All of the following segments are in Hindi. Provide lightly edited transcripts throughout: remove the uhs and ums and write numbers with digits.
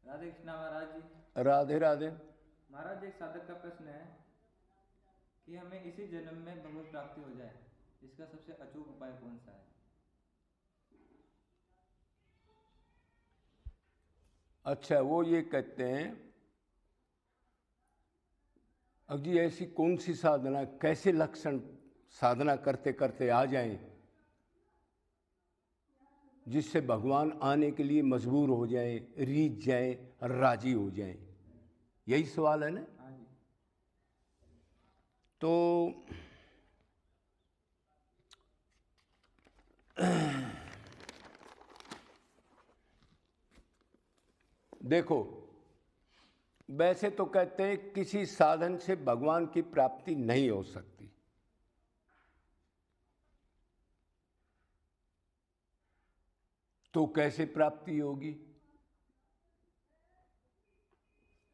राधे कृष्णा महाराज जी। राधे राधे। महाराज एक साधक का प्रश्न है कि हमें इसी जन्म में भगवत प्राप्ति हो जाए, इसका सबसे अचूक उपाय कौन सा है? अच्छा, वो ये कहते हैं, अब जी ऐसी कौन सी साधना, कैसे लक्षण साधना करते करते आ जाएं जिससे भगवान आने के लिए मजबूर हो जाएं, रीझ जाएं, राजी हो जाएं? यही सवाल है ना? हाँ जी। तो देखो, वैसे तो कहते हैं किसी साधन से भगवान की प्राप्ति नहीं हो सकती। तो कैसे प्राप्ति होगी?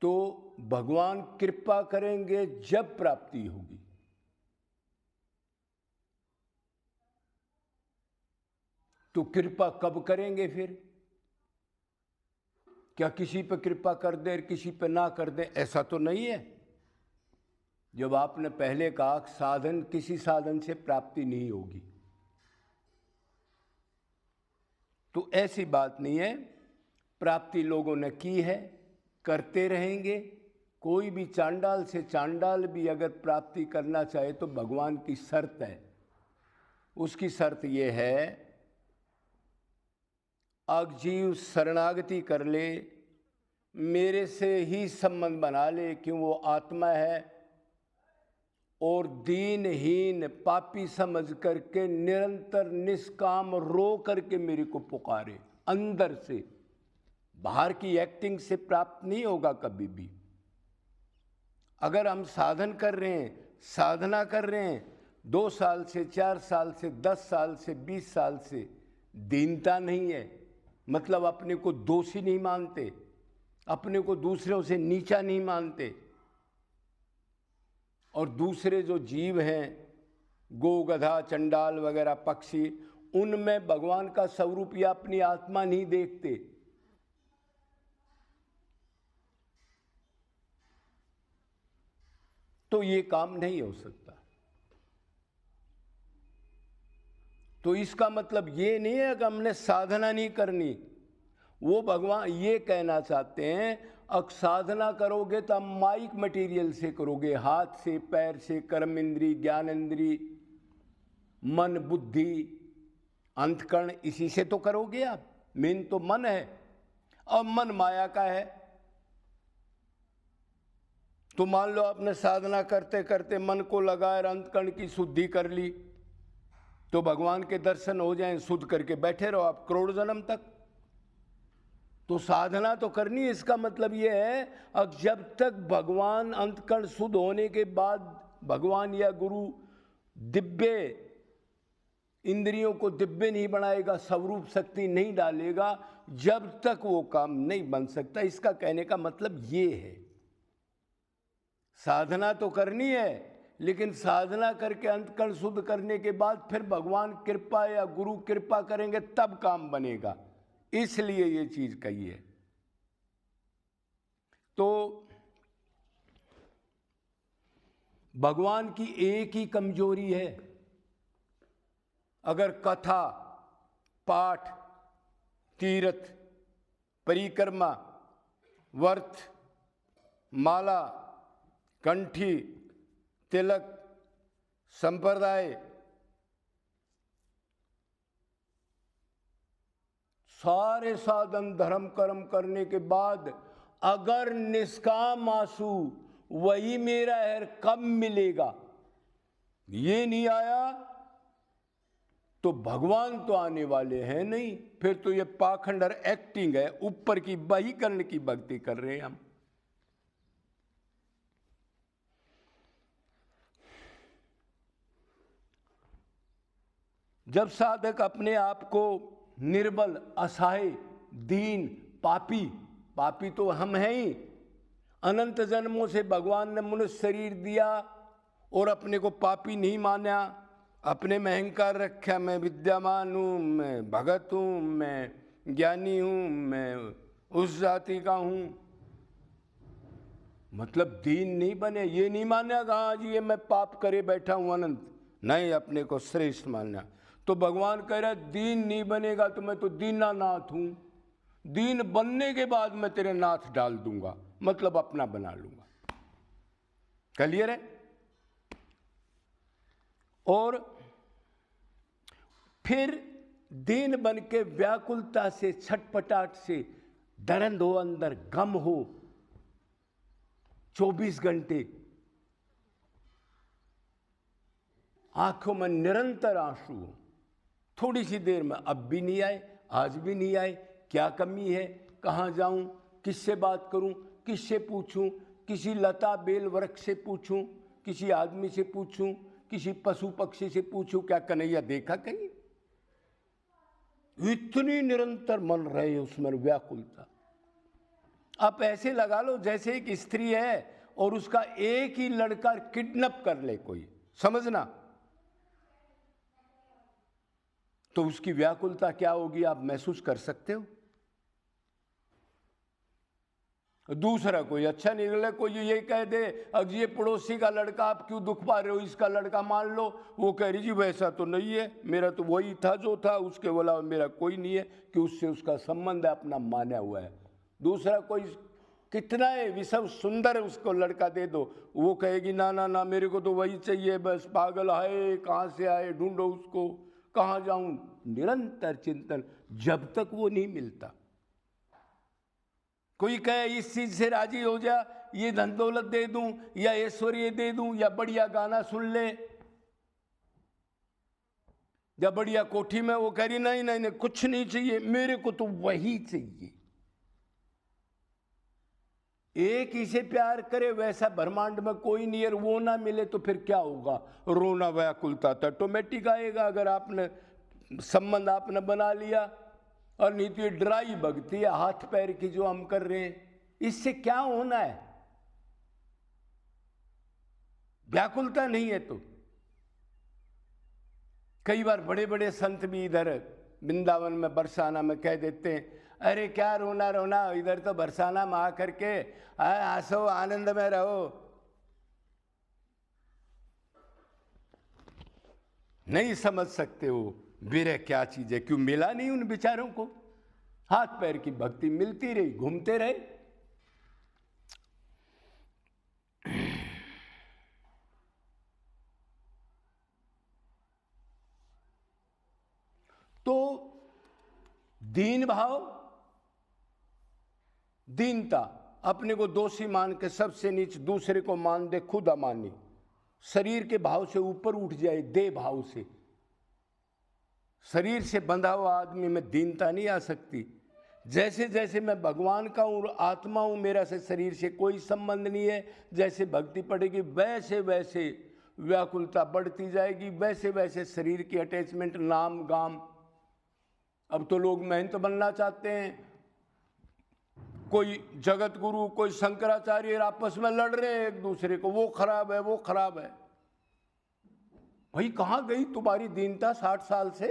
तो भगवान कृपा करेंगे जब प्राप्ति होगी। तो कृपा कब करेंगे फिर? क्या किसी पे कृपा कर दे किसी पे ना कर दे, ऐसा तो नहीं है। जब आपने पहले कहा साधन, किसी साधन से प्राप्ति नहीं होगी, तो ऐसी बात नहीं है। प्राप्ति लोगों ने की है, करते रहेंगे। कोई भी चांडाल से चांडाल भी अगर प्राप्ति करना चाहे तो भगवान की शर्त है। उसकी शर्त यह है, अगजीव शरणागति कर ले, मेरे से ही संबंध बना ले, क्यों वो आत्मा है, और दीनहीन पापी समझ करके निरंतर निष्काम रो करके मेरे को पुकारे। अंदर से, बाहर की एक्टिंग से प्राप्त नहीं होगा कभी भी। अगर हम साधन कर रहे हैं, साधना कर रहे हैं 2 साल से, 4 साल से, 10 साल से, 20 साल से, दीनता नहीं है, मतलब अपने को दोषी नहीं मानते, अपने को दूसरों से नीचा नहीं मानते, और दूसरे जो जीव हैं, गो गधा चंडाल वगैरह पक्षी, उनमें भगवान का स्वरूप या अपनी आत्मा नहीं देखते, तो ये काम नहीं हो सकता। तो इसका मतलब ये नहीं है कि हमने साधना नहीं करनी। वो भगवान ये कहना चाहते हैं, अब साधना करोगे तो हम माइक मटेरियल से करोगे, हाथ से, पैर से, कर्म इंद्री, ज्ञान इंद्री, मन, बुद्धि, अंतकरण, इसी से तो करोगे आप। मेन तो मन है, और मन माया का है। तो मान लो आपने साधना करते करते मन को लगाए, अंतकरण की शुद्धि कर ली, तो भगवान के दर्शन हो जाएं, शुद्ध करके बैठे रहो आप करोड़ जन्म तक। तो साधना तो करनी है। इसका मतलब ये है, अब जब तक भगवान अंतकरण शुद्ध होने के बाद भगवान या गुरु दिव्य इंद्रियों को दिव्य नहीं बनाएगा, स्वरूप शक्ति नहीं डालेगा, जब तक वो काम नहीं बन सकता। इसका कहने का मतलब ये है, साधना तो करनी है, लेकिन साधना करके अंतकरण शुद्ध करने के बाद फिर भगवान कृपा या गुरु कृपा करेंगे तब काम बनेगा। इसलिए ये चीज कही है। तो भगवान की एक ही कमजोरी है, अगर कथा, पाठ, तीर्थ, परिक्रमा, व्रत, माला, कंठी, तिलक, संप्रदाय, सारे साधन धर्म कर्म करने के बाद अगर निष्काम आंसू वही मेरा है कब मिलेगा, ये नहीं आया तो भगवान तो आने वाले हैं नहीं। फिर तो ये पाखंड और एक्टिंग है, ऊपर की बहीकरण की भक्ति कर रहे हैं हम। जब साधक अपने आप को निर्बल, असहाय, दीन, पापी, पापी तो हम हैं ही, अनंत जन्मों से भगवान ने मनुष्य शरीर दिया और अपने को पापी नहीं माना, अपने में अहंकार रखा, मैं विद्यामान हूँ, मैं भगत हूँ, मैं ज्ञानी हूँ, मैं उस जाति का हूं, मतलब दीन नहीं बने। ये नहीं मानना कि हाँ जी ये मैं पाप करे बैठा हूं अनंत, नहीं, अपने को श्रेष्ठ मानना। तो भगवान कह रहा है दीन नहीं बनेगा तो मैं तो दीनानाथ हूं, दीन बनने के बाद मैं तेरे नाथ डाल दूंगा, मतलब अपना बना लूंगा। क्लियर है? और फिर दीन बन के व्याकुलता से, छटपटाट से, दर्द हो अंदर, गम हो 24 घंटे, आंखों में निरंतर आंसू हो, थोड़ी सी देर में अब भी नहीं आए, आज भी नहीं आए, क्या कमी है, कहाँ जाऊं, किससे बात करूं, किससे पूछूं, किसी लता बेल वृक्ष से पूछूं, किसी आदमी से पूछूं, किसी पशु पक्षी से पूछूं, क्या कन्हैया देखा कहीं? इतनी निरंतर मन रहे उसमें व्याकुलता। आप ऐसे लगा लो जैसे एक स्त्री है और उसका एक ही लड़का किडनैप कर ले कोई, समझना, तो उसकी व्याकुलता क्या होगी आप महसूस कर सकते हो। दूसरा कोई अच्छा निकले, कोई ये कह दे अब ये पड़ोसी का लड़का आप क्यों दुख पा रहे हो, इसका लड़का मान लो, वो कह रही जी वैसा तो नहीं है, मेरा तो वही था जो था, उसके अलावा मेरा कोई नहीं है, कि उससे उसका संबंध है, अपना माना हुआ है। दूसरा कोई कितना है विषम सुंदर है, उसको लड़का दे दो, वो कहेगी ना ना ना मेरे को तो वही चाहिए, बस पागल है, कहाँ से आए, ढूंढो उसको, कहाँ जाऊं, निरंतर चिंतन जब तक वो नहीं मिलता। कोई कहे इस चीज से राजी हो जा, ये धन दौलत दे दूं या ऐश्वर्य दे दूं या बढ़िया गाना सुन ले या बढ़िया कोठी में, वो कह रही नहीं नहीं नहीं कुछ नहीं चाहिए, मेरे को तो वही चाहिए। एक ही से प्यार करे वैसा ब्रह्मांड में कोई नहीं है, वो ना मिले तो फिर क्या होगा, रोना व्याकुलता तो ऑटोमेटिक आएगा। अगर आपने संबंध आपने बना लिया, और नहीं तो ये ड्राई भक्ति है हाथ पैर की जो हम कर रहे हैं, इससे क्या होना है, व्याकुलता नहीं है। तो कई बार बड़े बड़े संत भी इधर वृंदावन में बरसाना में कह देते हैं अरे क्या रोना रोना, इधर तो बरसाना में आकर के हंसो आनंद में रहो। नहीं समझ सकते हो विरह क्या चीज है, क्यों मिला नहीं उन बेचारों को, हाथ पैर की भक्ति मिलती रही, घूमते रहे। तो दीन भाव, दीनता, अपने को दोषी मान के सबसे नीचे दूसरे को मान दे, खुद अमानी, शरीर के भाव से ऊपर उठ जाए, देह भाव से। शरीर से बंधा हुआ आदमी में दीनता नहीं आ सकती। जैसे जैसे मैं भगवान का हूँ, आत्मा हूँ, मेरा से शरीर से कोई संबंध नहीं है, जैसे भक्ति पड़ेगी वैसे वैसे व्याकुलता बढ़ती जाएगी, वैसे वैसे शरीर की अटैचमेंट, नाम गाम। अब तो लोग महंत बनना चाहते हैं, कोई जगत गुरु, कोई शंकराचार्य, आपस में लड़ रहे हैं एक दूसरे को, वो खराब है वो खराब है। भाई कहाँ गई तुम्हारी दीनता 60 साल से?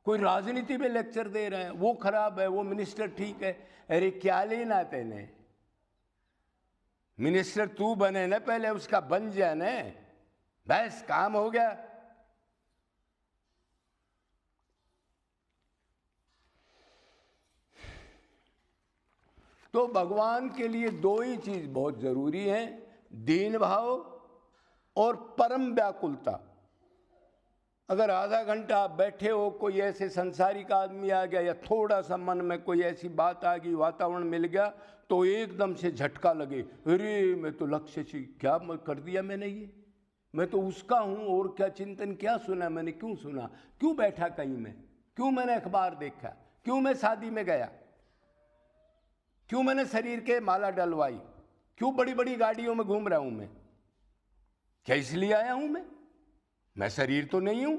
कोई राजनीति में लेक्चर दे रहे हैं, वो खराब है वो मिनिस्टर ठीक है। अरे क्या लेना तेने, मिनिस्टर तू बने ना पहले, उसका बन जाए ना, बस काम हो गया। तो भगवान के लिए दो ही चीज बहुत जरूरी है, दीन भाव और परम व्याकुलता। अगर आधा घंटा आप बैठे हो, कोई ऐसे संसारिक आदमी आ गया या थोड़ा सा मन में कोई ऐसी बात आ गई, वातावरण मिल गया, तो एकदम से झटका लगे, अरे मैं तो लक्ष्य से क्या कर दिया मैंने, ये मैं तो उसका हूं, और क्या चिंतन, क्या सुना मैंने, क्यों सुना, क्यों बैठा कहीं में, क्यों मैंने अखबार देखा, क्यों मैं शादी में गया, क्यों मैंने शरीर के माला डलवाई, क्यों बड़ी बड़ी गाड़ियों में घूम रहा हूं मैं, क्या इसलिए आया हूं मैं शरीर तो नहीं हूं।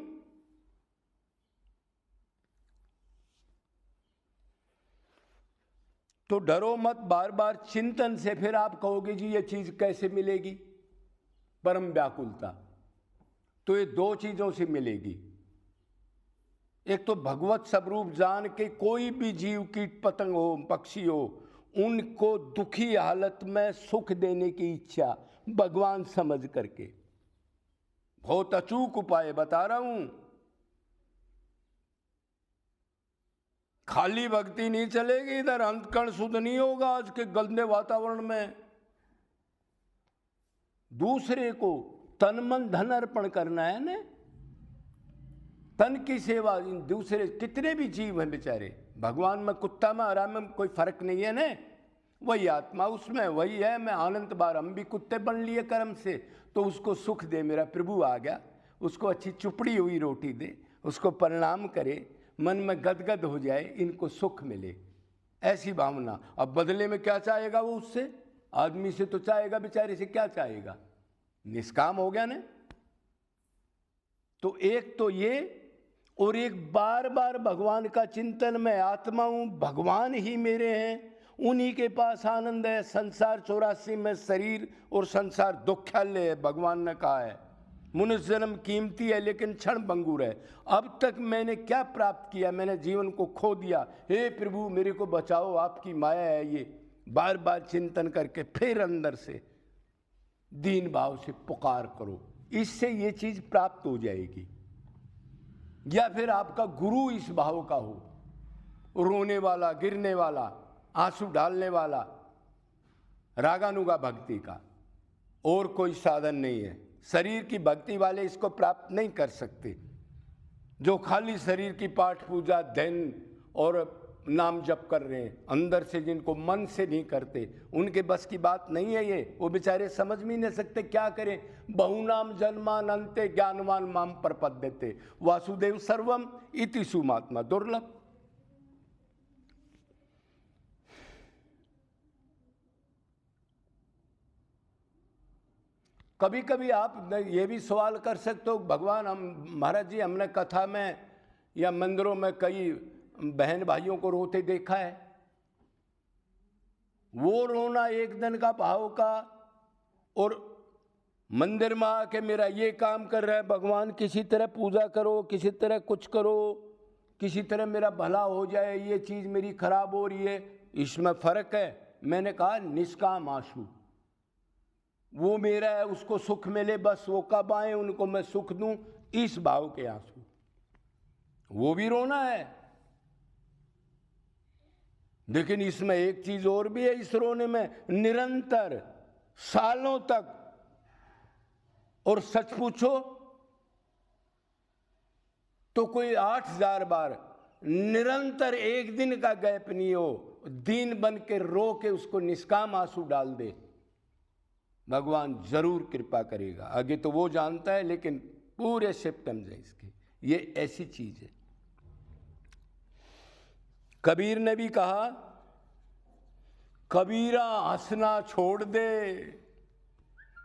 तो डरो मत, बार बार चिंतन से फिर आप कहोगे जी ये चीज कैसे मिलेगी, परम व्याकुलता। तो ये दो चीजों से मिलेगी, एक तो भगवत स्वरूप जान के कोई भी जीव कीट पतंग हो पक्षी हो उनको दुखी हालत में सुख देने की इच्छा भगवान समझ करके, बहुत अचूक उपाय बता रहा हूं। खाली भक्ति नहीं चलेगी, इधर अंतकण शुद्ध नहीं होगा आज के गंदे वातावरण में। दूसरे को तन मन धन अर्पण करना है ना, तन की सेवा। दूसरे कितने भी जीव हैं बेचारे, भगवान में कुत्ता में आराम में कोई फर्क नहीं है ना, वही आत्मा उसमें वही है। मैं अनंत बार हम भी कुत्ते बन लिए कर्म से, तो उसको सुख दे, मेरा प्रभु आ गया, उसको अच्छी चुपड़ी हुई रोटी दे, उसको प्रणाम करे, मन में गदगद हो जाए, इनको सुख मिले, ऐसी भावना। अब बदले में क्या चाहेगा वो उससे? आदमी से तो चाहेगा, बेचारे से क्या चाहेगा? निष्काम हो गया ना। तो एक तो ये, और एक बार बार भगवान का चिंतन, मैं आत्मा हूं, भगवान ही मेरे हैं, उन्हीं के पास आनंद है। संसार 84 में शरीर और संसार दुख्यालय है, भगवान ने कहा है। मनुष्य जन्म कीमती है लेकिन क्षण भंगुर है। अब तक मैंने क्या प्राप्त किया? मैंने जीवन को खो दिया। हे प्रभु मेरे को बचाओ, आपकी माया है ये। बार बार चिंतन करके फिर अंदर से दीन भाव से पुकार करो, इससे ये चीज प्राप्त हो जाएगी। या फिर आपका गुरु इस भाव का हो, रोने वाला, गिरने वाला, आंसू डालने वाला, रागानुगा भक्ति का। और कोई साधन नहीं है। शरीर की भक्ति वाले इसको प्राप्त नहीं कर सकते। जो खाली शरीर की पाठ पूजा, ध्यान और नाम जप कर रहे हैं, अंदर से जिनको मन से नहीं करते, उनके बस की बात नहीं है ये। वो बेचारे समझ भी नहीं सकते क्या करें। बहुनाम जन्मानंते ज्ञानवान माम प्रपद्यते वासुदेव सर्वम इति सुमात्मा दुर्लभ। कभी कभी आप ये भी सवाल कर सकते हो, भगवान हम महाराज जी हमने कथा में या मंदिरों में कई बहन भाइयों को रोते देखा है। वो रोना एक दिन का भाव का, और मंदिर में आके मेरा ये काम कर रहा है भगवान, किसी तरह पूजा करो, किसी तरह कुछ करो, किसी तरह मेरा भला हो जाए, ये चीज़ मेरी खराब हो रही है, इसमें फर्क है। मैंने कहा निष्काम आंसू, वो मेरा है, उसको सुख मिले, बस वो कब आए उनको मैं सुख दूं, इस भाव के आंसू, वो भी रोना है। लेकिन इसमें एक चीज और भी है, इस रोने में निरंतर सालों तक, और सच पूछो तो कोई 8000 बार निरंतर, एक दिन का गैप नहीं हो, दीन बन के रो के उसको निष्काम आंसू डाल दे, भगवान जरूर कृपा करेगा। आगे तो वो जानता है, लेकिन पूरे सिम्टम्स हैं इसके। ये ऐसी चीज है। कबीर ने भी कहा, कबीरा हंसना छोड़ दे।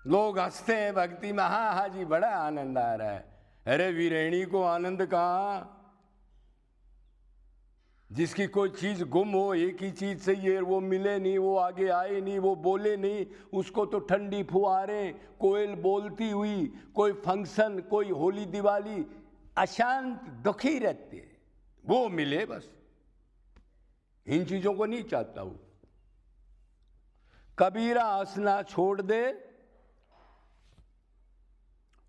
लोग हंसते हैं भक्ति में, हाँ हाँ जी बड़ा आनंद आ रहा है। अरे वीरेणी को आनंद कहाँ? जिसकी कोई चीज गुम हो, एक ही चीज चाहिए, वो मिले नहीं, वो आगे आए नहीं, वो बोले नहीं, उसको तो ठंडी फुहारें, कोयल बोलती हुई, कोई फंक्शन, कोई होली दिवाली, अशांत दुखी रहते हैं, वो मिले बस। इन चीजों को नहीं चाहता हूं। कबीरा हंसना छोड़ दे,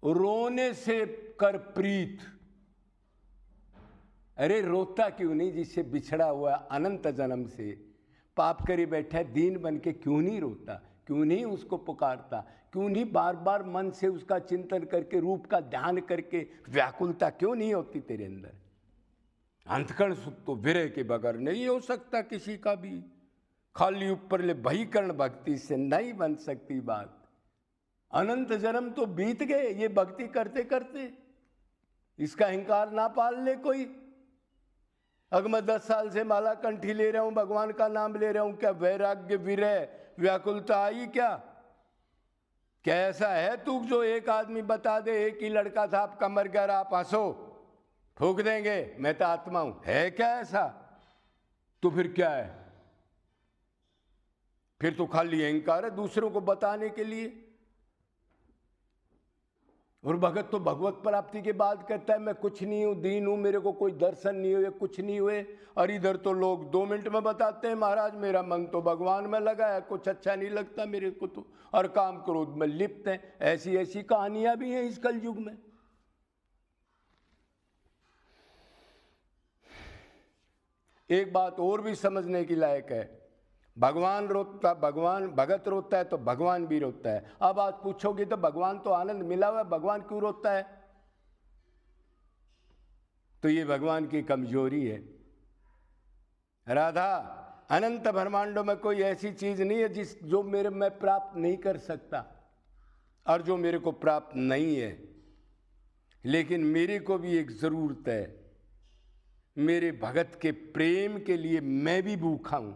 रोने से कर प्रीत। अरे रोता क्यों नहीं जिससे बिछड़ा हुआ अनंत जन्म से, पाप करे बैठा है, दीन बन के क्यों नहीं रोता? क्यों नहीं उसको पुकारता? क्यों नहीं बार बार मन से उसका चिंतन करके, रूप का ध्यान करके व्याकुलता क्यों नहीं होती तेरे अंदर? अंतकण सुख तो विरह के बगैर नहीं हो सकता किसी का भी। खाली ऊपर ले बहिकरण भक्ति से नहीं बन सकती बात। अनंत जन्म तो बीत गए ये भक्ति करते करते, इसका अहंकार ना पाल ले कोई। अगर मैं 10 साल से माला कंठी ले रहा हूं, भगवान का नाम ले रहा हूं, क्या वैराग्य, विरह, व्याकुलता आई क्या? क्या ऐसा है तू जो एक आदमी बता दे, एक ही लड़का था आपका मर गया, आप हंसो, ठोक देंगे मैं तो आत्मा हूं? है क्या ऐसा? तो फिर क्या है? फिर तो खाली अहंकार है दूसरों को बताने के लिए। और भगत तो भगवत प्राप्ति के बाद कहता है मैं कुछ नहीं हूँ, दीन हूँ, मेरे को कोई दर्शन नहीं हुए, कुछ नहीं हुए। और इधर तो लोग 2 मिनट में बताते हैं महाराज मेरा मन तो भगवान में लगा है, कुछ अच्छा नहीं लगता मेरे को तो, और काम क्रोध में लिप्त हैं। ऐसी ऐसी कहानियां भी हैं इस कलयुग में। एक बात और भी समझने की लायक है, भगवान रोता, भगवान भगत रोता है तो भगवान भी रोता है। अब आप पूछोगे तो भगवान तो आनंद मिला हुआ है, भगवान क्यों रोता है? तो ये भगवान की कमजोरी है। राधा, अनंत ब्रह्मांडों में कोई ऐसी चीज नहीं है जो मेरे मैं प्राप्त नहीं कर सकता और जो मेरे को प्राप्त नहीं है। लेकिन मेरे को भी एक जरूरत है, मेरे भगत के प्रेम के लिए मैं भी भूखा हूं।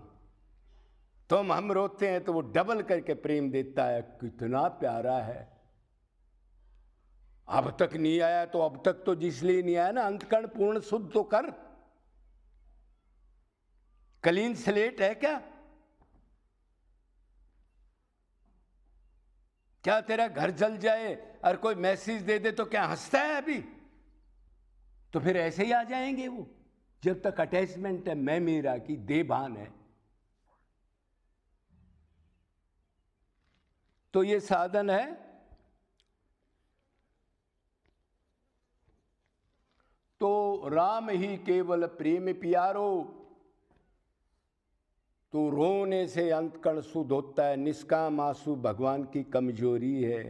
तो हम रोते हैं तो वो डबल करके प्रेम देता है, कितना प्यारा है। अब तक नहीं आया तो अब तक तो जिसलिए नहीं आया ना, अंतकरण पूर्ण शुद्ध तो कर। क्लीन स्लेट है क्या? क्या तेरा घर जल जाए और कोई मैसेज दे दे तो क्या हंसता है अभी? तो फिर ऐसे ही आ जाएंगे वो। जब तक अटैचमेंट है मैं मेरा की देभान है। तो ये साधन है। तो राम ही केवल प्रेम प्यारो, तो रोने से अंतकण शुद्ध होता है। निष्काम आंसू भगवान की कमजोरी है।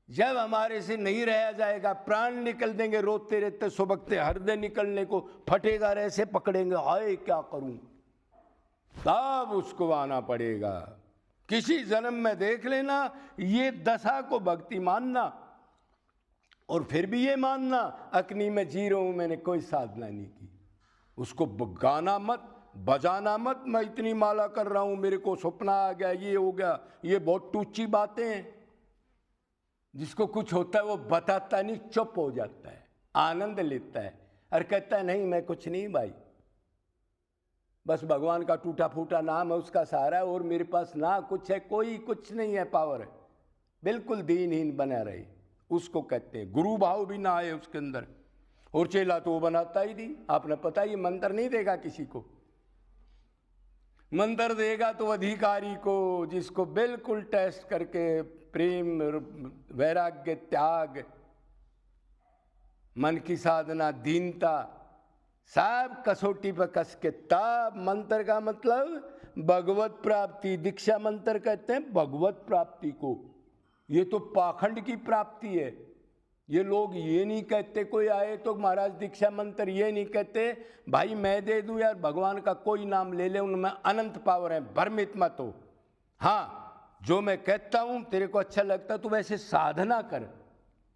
जब हमारे से नहीं रहा जाएगा, प्राण निकल देंगे, रोते रहते सुबकते, हृदय निकलने को फटेगा, ऐसे पकड़ेंगे, हाय क्या करूं, तब उसको आना पड़ेगा। किसी जन्म में देख लेना ये दशा को भक्ति मानना, और फिर भी ये मानना अग्नि में जी रहा हूं, मैंने कोई साधना नहीं की। उसको गाना मत, बजाना मत, मैं इतनी माला कर रहा हूं, मेरे को सपना आ गया, ये हो गया। ये बहुत टूची बातें हैं। जिसको कुछ होता है वो बताता नहीं, चुप हो जाता है, आनंद लेता है और कहता है नहीं मैं कुछ नहीं भाई, बस भगवान का टूटा फूटा नाम है, उसका सहारा है, और मेरे पास ना कुछ है, कोई कुछ नहीं है, पावर है, बिल्कुल दीनहीन बना रहे, उसको कहते हैं। गुरु भाव भी ना आए उसके अंदर, और चेला तो वो बनाता ही नहीं। आपने पता ये मंत्र नहीं देगा किसी को, मंत्र देगा तो अधिकारी को, जिसको बिल्कुल टेस्ट करके प्रेम, वैराग्य, त्याग, मन की साधना, दीनता, सब कसौटी पर कस के, तब मंत्र का मतलब भगवत प्राप्ति। दीक्षा मंत्र कहते हैं भगवत प्राप्ति को। ये तो पाखंड की प्राप्ति है। ये लोग ये नहीं कहते, कोई आए तो महाराज दीक्षा मंत्र, ये नहीं कहते भाई मैं दे दूं यार, भगवान का कोई नाम ले ले, उनमें अनंत पावर है, भ्रमित मत हो। हाँ, जो मैं कहता हूं तेरे को अच्छा लगता तो वैसे साधना कर,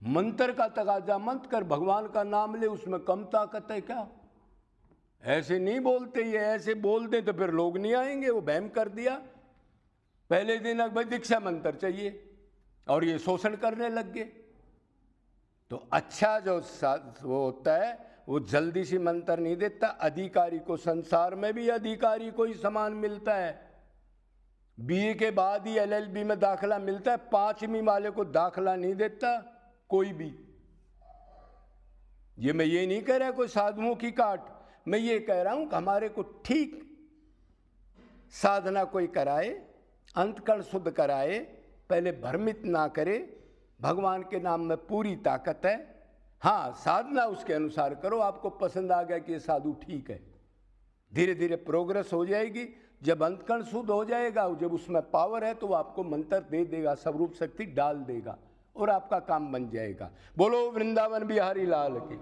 मंत्र का तगाजा मत कर, भगवान का नाम ले, उसमें कम ताकत है क्या? ऐसे नहीं बोलते, ये ऐसे बोल दे तो फिर लोग नहीं आएंगे। वो बहम कर दिया पहले दिन, भाई दीक्षा मंत्र चाहिए, और ये शोषण करने लग गए। तो अच्छा जो वो होता है वो जल्दी से मंत्र नहीं देता। अधिकारी को संसार में भी अधिकारी को ही समान मिलता है। बीए के बाद ही एलएलबी में दाखला मिलता है, 5वीं वाले को दाखला नहीं देता कोई भी। ये मैं ये नहीं कह रहा कोई साधुओं की काट, मैं ये कह रहा हूं कि हमारे को ठीक साधना कोई कराए, अंतकरण शुद्ध कराए, पहले भ्रमित ना करे। भगवान के नाम में पूरी ताकत है। हाँ, साधना उसके अनुसार करो। आपको पसंद आ गया कि ये साधु ठीक है, धीरे धीरे प्रोग्रेस हो जाएगी। जब अंतकरण शुद्ध हो जाएगा, जब उसमें पावर है, तो वो आपको मंत्र दे देगा, स्वरूप शक्ति डाल देगा और आपका काम बन जाएगा। बोलो वृंदावन बिहारी लाल की।